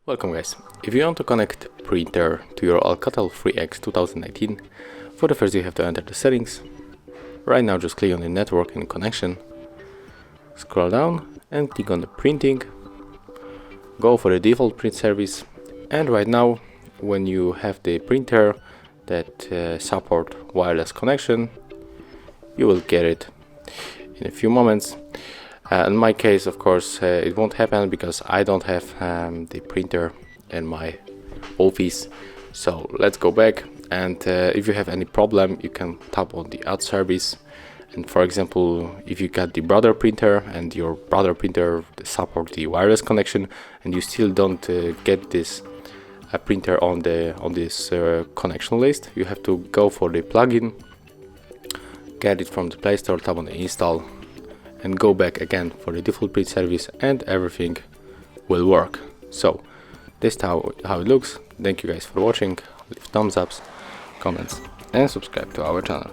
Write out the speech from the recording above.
Welcome guys. If you want to connect printer to your ALCATEL 3X 2019, for the first you have to enter the settings. Right now just click on the network and connection, scroll down and click on the printing, go for the default print service, and right now when you have the printer that support wireless connection, you will get it in a few moments. In my case, of course, it won't happen because I don't have the printer in my office. So let's go back, and if you have any problem, you can tap on the add service. And for example, if you got the brother printer and your brother printer support the wireless connection, and you still don't get this printer on this connection list, you have to go for the plugin, get it from the Play Store, tap on the install, and go back again for the default print service, and everything will work. So this is how it looks. Thank you guys for watching. Leave thumbs ups, comments, and subscribe to our channel.